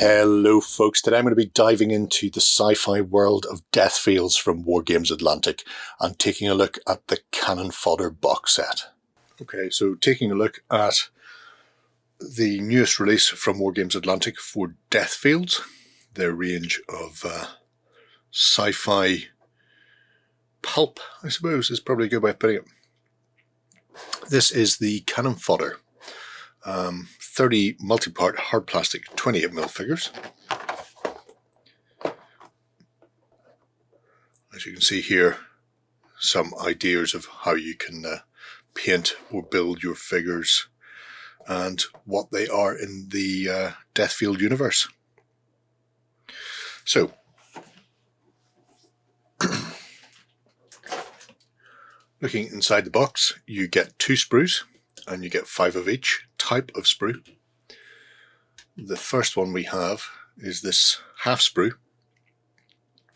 Hello folks, today I'm going to be diving into the sci-fi world of Death Fields from Wargames Atlantic and taking a look at the Cannon Fodder box set. Okay, so taking a look at the newest release from Wargames Atlantic for Death Fields, their range of sci-fi pulp, I suppose, is probably a good way of putting it. This is the Cannon Fodder. 30 multi-part hard plastic 28mm figures. As you can see here, some ideas of how you can paint or build your figures and what they are in the Deathfield universe. So, looking inside the box, you get 2 sprues and you get 5 of each type of sprue. The first one we have is this half sprue,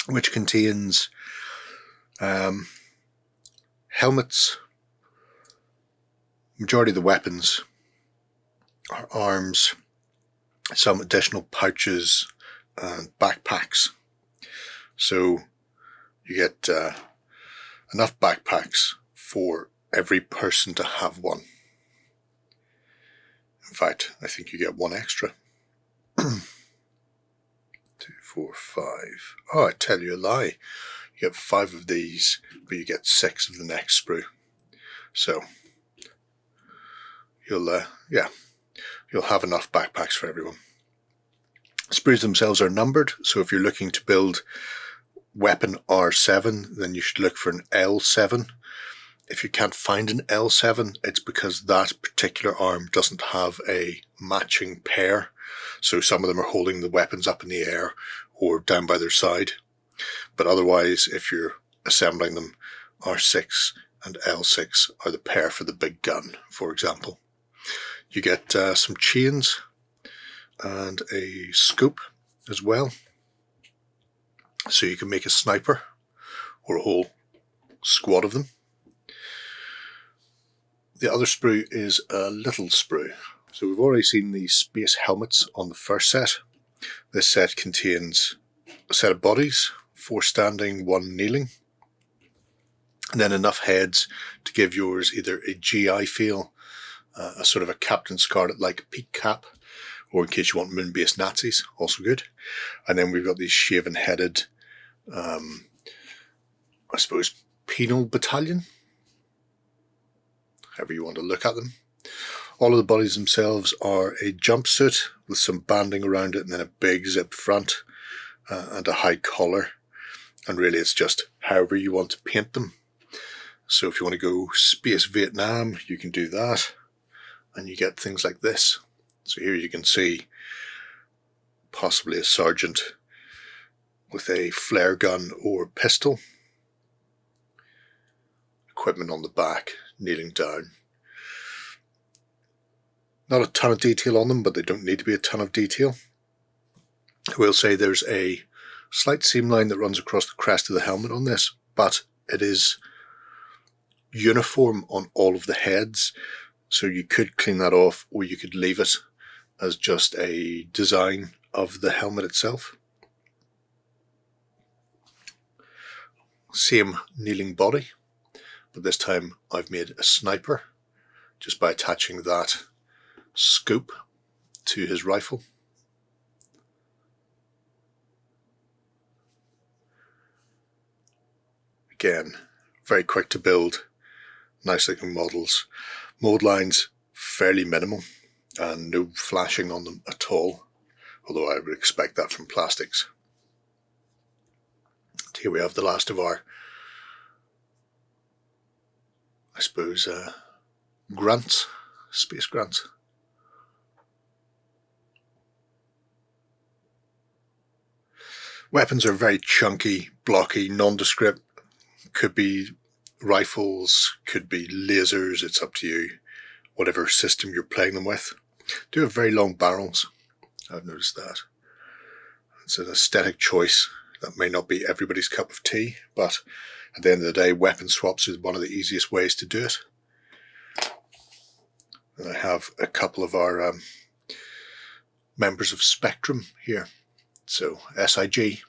which contains helmets, majority of the weapons, our arms, some additional pouches and backpacks. So you get enough backpacks for every person to have one. In fact, I think you get 1 extra. 2, 4, 5. Oh, I tell you a lie. You get 5 of these, but you get 6 of the next sprue. So you'll have enough backpacks for everyone. Sprues themselves are numbered, so if you're looking to build weapon R7, then you should look for an L7. If you can't find an L7, it's because that particular arm doesn't have a matching pair. So some of them are holding the weapons up in the air or down by their side. But otherwise, if you're assembling them, R6 and L6 are the pair for the big gun, for example. You get some chains and a scope as well. So you can make a sniper or a whole squad of them. The other sprue is a little sprue. So we've already seen the space helmets on the first set. This set contains a set of bodies, 4 standing, 1 kneeling, and then enough heads to give yours either a GI feel, a sort of a Captain Scarlet-like peak cap, or in case you want moon-based Nazis, also good. And then we've got these shaven-headed, I suppose, Penal battalion, however you want to look at them. All of the bodies themselves are a jumpsuit with some banding around it and then a big zip front and a high collar. And really it's just however you want to paint them. So if you want to go Space Vietnam, you can do that. And you get things like this. So here you can see possibly a sergeant with a flare gun or pistol. Equipment on the back, kneeling down. Not a ton of detail on them, but they don't need to be a ton of detail. I will say there's a slight seam line that runs across the crest of the helmet on this, but it is uniform on all of the heads, so you could clean that off or you could leave it as just a design of the helmet itself. Same kneeling body, but this time I've made a sniper just by attaching that scope to his rifle. Again, very quick to build, nice looking models. Mold lines fairly minimal and no flashing on them at all, although I would expect that from plastics. And here we have the last of our, I suppose, grunts, space grunts. Weapons are very chunky, blocky, nondescript. Could be rifles, could be lasers, it's up to you, whatever system you're playing them with. Do have very long barrels, I've noticed that. It's an aesthetic choice that may not be everybody's cup of tea, but at the end of the day, weapon swaps is one of the easiest ways to do it. And I have a couple of our members of Spectrum here. So SIG,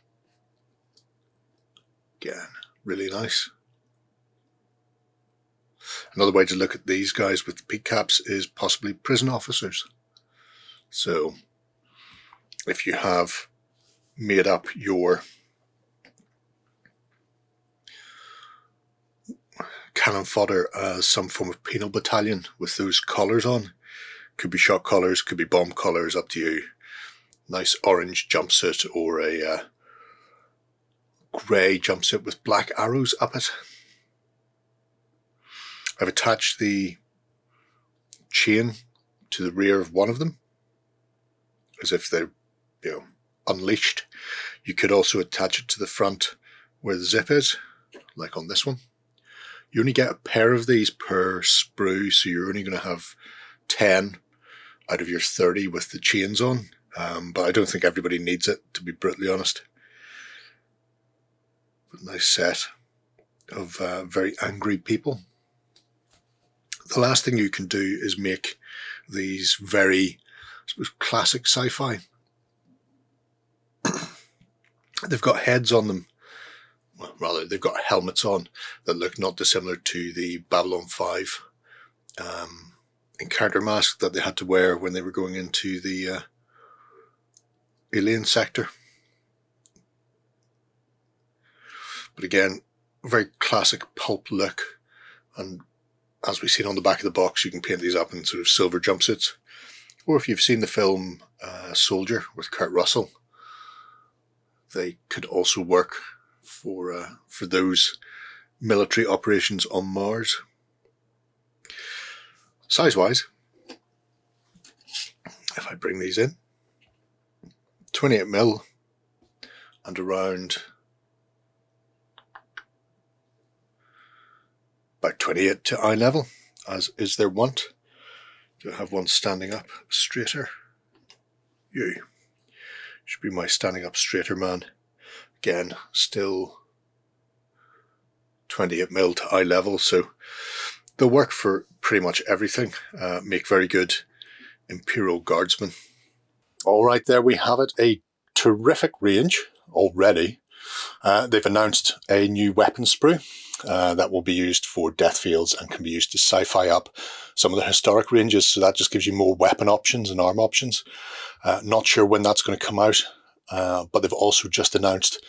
again, really nice. Another way to look at these guys with the peak caps is possibly prison officers. So if you have made up your cannon fodder as some form of penal battalion with those colours on, could be shot colours, could be bomb colours, up to you. Nice orange jumpsuit or a grey jumpsuit with black arrows up it. I've attached the chain to the rear of one of them, as if they're, unleashed. You could also attach it to the front where the zip is, like on this one. You only get a pair of these per sprue, so you're only going to have 10 out of your 30 with the chains on. But I don't think everybody needs it, to be brutally honest. But nice set of very angry people. The last thing you can do is make these very, I suppose, classic sci-fi. They've got heads on them. Well, rather, they've got helmets on that look not dissimilar to the Babylon 5 encounter mask that they had to wear when they were going into the alien sector. But again, very classic pulp look, and as we've seen on the back of the box, you can paint these up in sort of silver jumpsuits. Or if you've seen the film Soldier with Kurt Russell, they could also work for those military operations on Mars. Size-wise, if I bring these in, 28mm and around about 28 to eye level, as is their wont. Do I have one standing up straighter? You should be my standing up straighter man. Again, still 28mm to eye level, so they'll work for pretty much everything. Make very good Imperial Guardsmen. All right, there we have it. A terrific range already. They've announced a new weapon sprue that will be used for death fields and can be used to sci-fi up some of the historic ranges, so that just gives you more weapon options and arm options. Not sure when that's going to come out, but they've also just announced,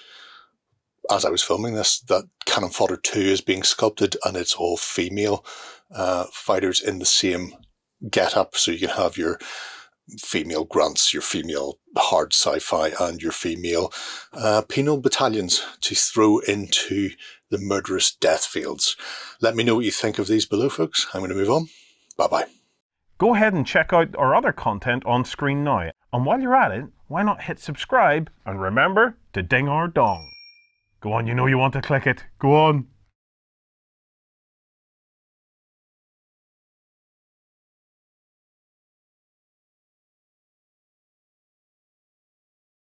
as I was filming this, that Cannon Fodder 2 is being sculpted, and it's all female fighters in the same get-up, so you can have your female grunts, your female hard sci-fi, and your female penal battalions to throw into the murderous death fields. Let me know what you think of these below, folks. I'm going to move on. Bye-bye. Go ahead and check out our other content on screen now. And while you're at it, why not hit subscribe and remember to ding our dong. Go on, you know you want to click it. Go on.